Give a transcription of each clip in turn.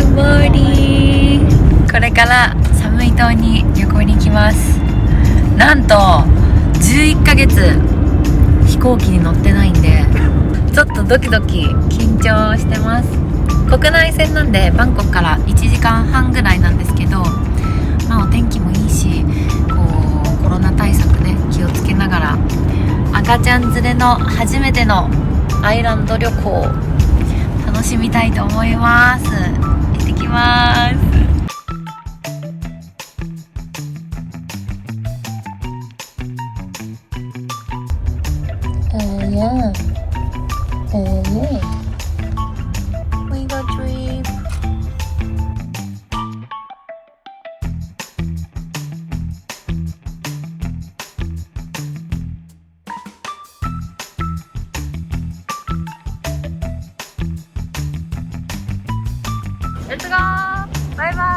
Good morning。これからサムイ島に旅行に行きます。なんと11ヶ月飛行機に乗ってないんで、ちょっとドキドキ緊張してます。国内線なんでバンコクから1時間半ぐらいなんですけど、まあお天気もいいし、コロナ対策ね気をつけながら赤ちゃん連れの初めてのアイランド旅行楽しみたいと思います。行ってきます。We got trip。レッツゴー。バイバイ。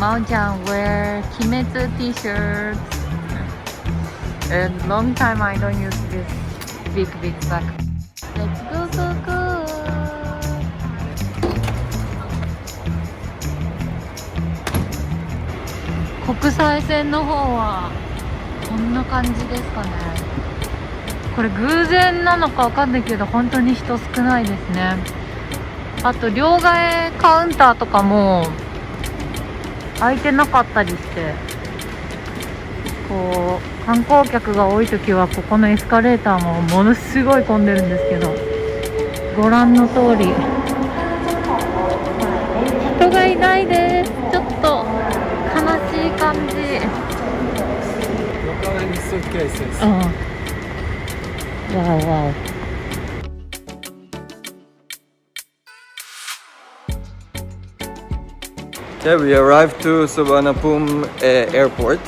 Mao-chan wear Kimetsu t-shirts and long time I don't use this big sack. Let's go. 国際線の方はこんな感じですかね。これ偶然なのかわかんないけど本当に人少ないですね。あと両替カウンターとかも空いてなかったりして、観光客が多い時はここのエスカレーターもものすごい混んでるんですけど、ご覧の通り人がいないです。ちょっと悲しい感じ。わお。Yeah, we arrived to Suvarnabhumi airport,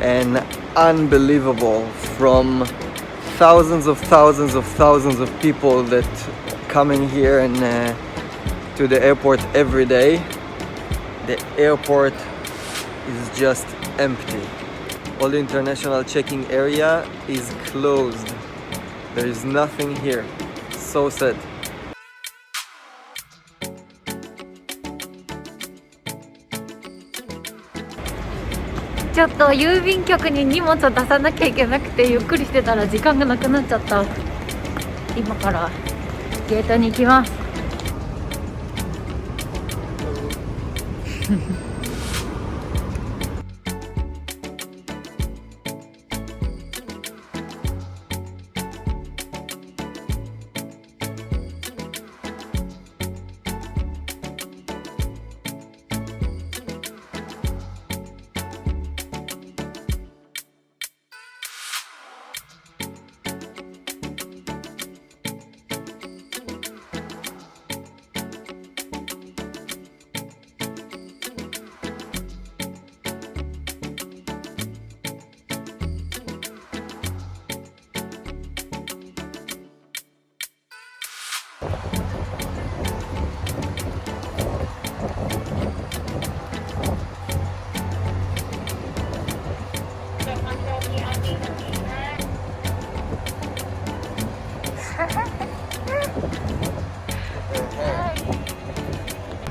and unbelievable, from thousands of people that come in here and to the airport every day. The airport is just empty. All the international checking area is closed. There is nothing here. So sad.ちょっと郵便局に荷物を出さなきゃいけなくてゆっくりしてたら時間がなくなっちゃった。今からゲートに行きます。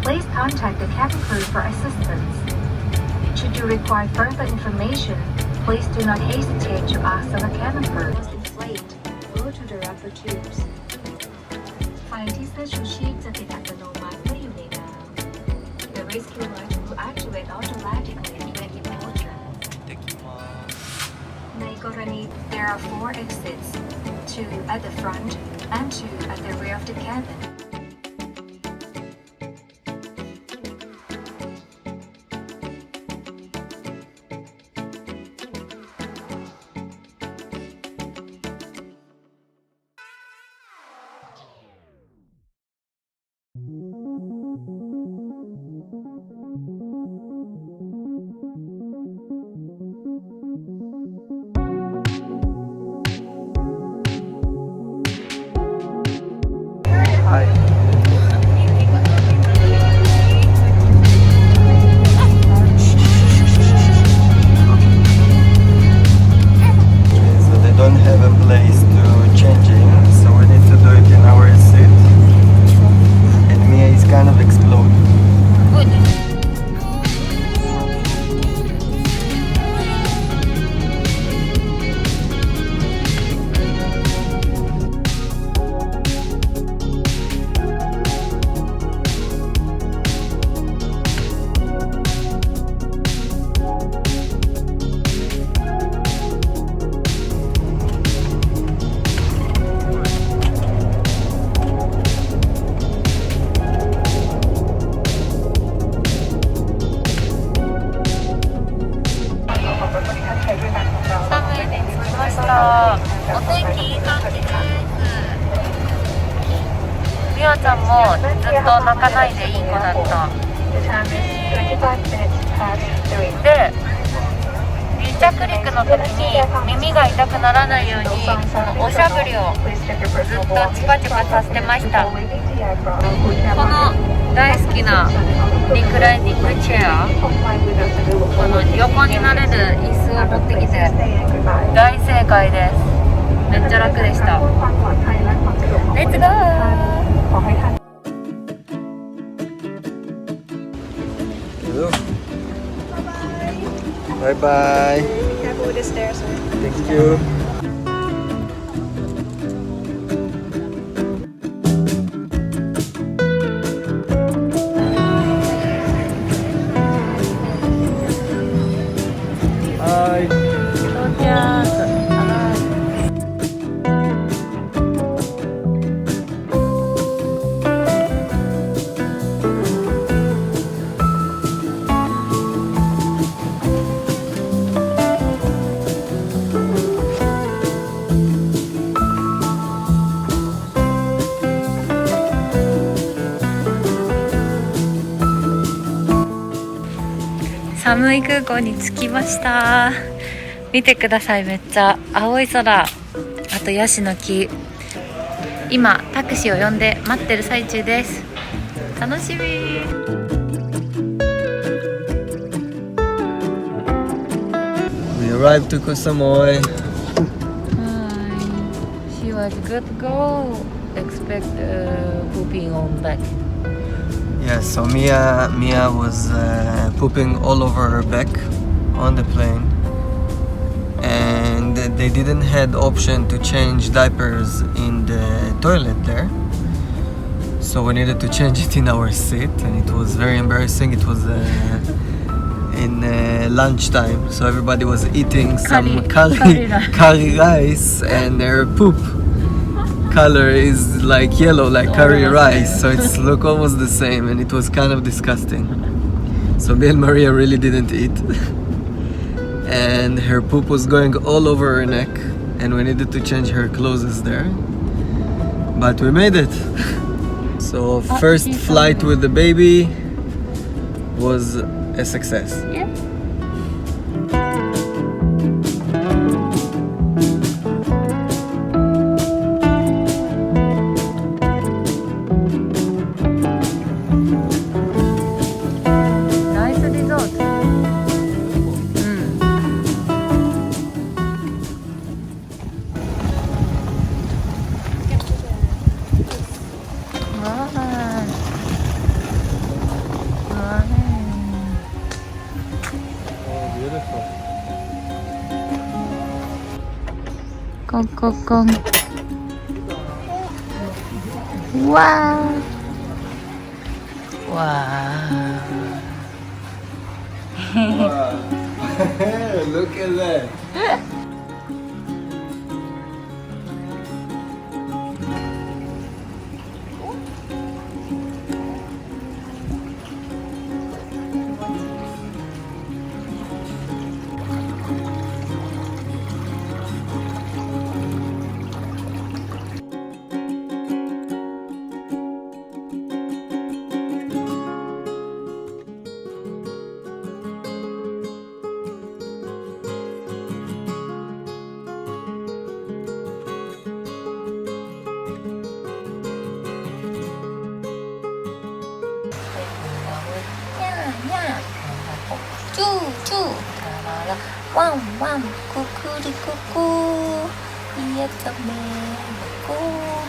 Please contact the cabin crew for assistance. Should you require further information, please do not hesitate to ask the cabin crew. Must inflate. Go to the rubber tubes. ไฟที่เสื้อชูชีพจะติดอัตโนมัติเมื่ออยู่ในน้ำ The rescue light will activate automatically when in water. ในกรณี there are 4 exits, 2 at the front and 2 at the rear of the cabin. お天気いい感じです。みおちゃんもずっと泣かないでいい子だった。で、離着陸の時に耳が痛くならないようにこのおしゃぶりをずっとチパチパさせてました。この大好きなリクライニングチェア、この横になれる椅子を持ってきて大正解です。めっちゃ楽でした。レッツゴー。Bye bye. Careful with the stairs. Thank you. Hi. 到着。寒い空港に着きました。見てください、めっちゃ青い空、あとヤシの木。今タクシーを呼んで待ってる最中です。楽しみ。We arrived to Koh Samui. She was good girl. Expect pooping on back. Yeah, so Mia was pooping all over her back on the plane, and they didn't had option to change diapers in the toilet there, so we needed to change it in our seat, and it was very embarrassing. It was in lunchtime, so everybody was eating some curry rice, and their poop color is like yellow, like curry rice, so it's look almost the same, and it was kind of disgusting. So me and Maria really didn't eat, and her poop was going all over her neck, and we needed to change her clothes there, but we made it. So first flight with the baby was a success. Yeah. Con con. Wow. Wow. Look at that. Wow, wow, cuckoo, cuckoo, it's a man,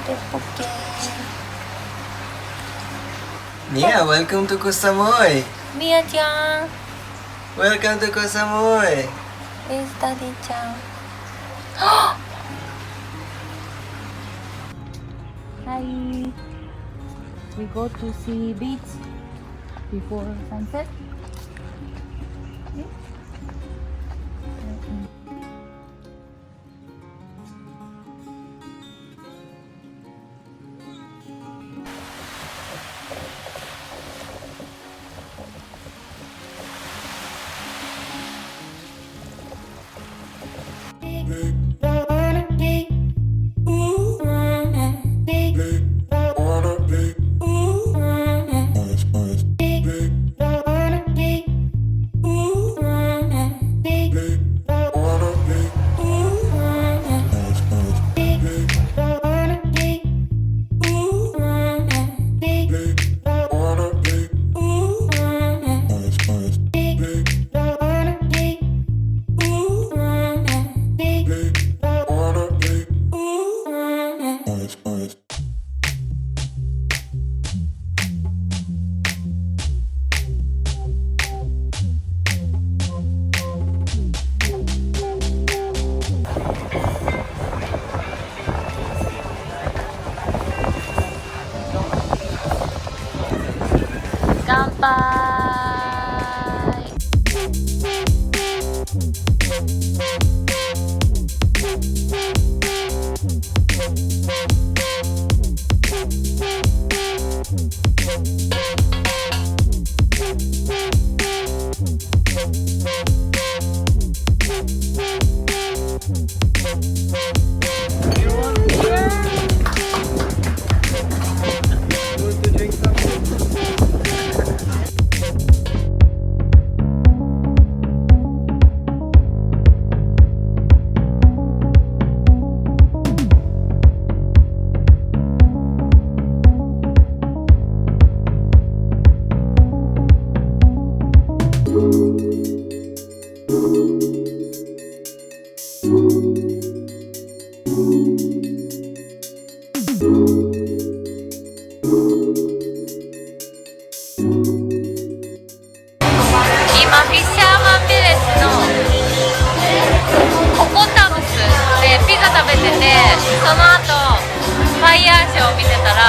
de poke. Mia, welcome to Koh Samui. Mia-chan, Welcome to Koh Samui. where's Daddy-chan? Hi, we go to see beach before sunset.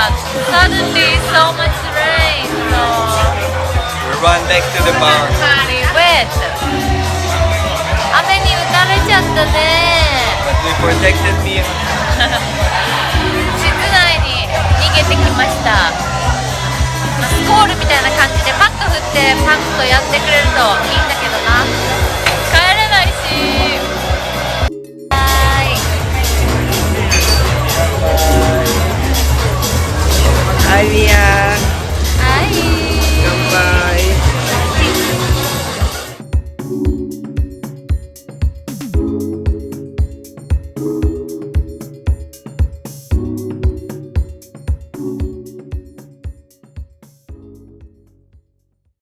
but suddenly so much rain, so We run back to the bar. we wet. 雨に打たれちゃったね。 But we protected me. 室内に逃げてきました。スコールみたいな感じでパッと振ってパッとやってくれるといいんだけどな。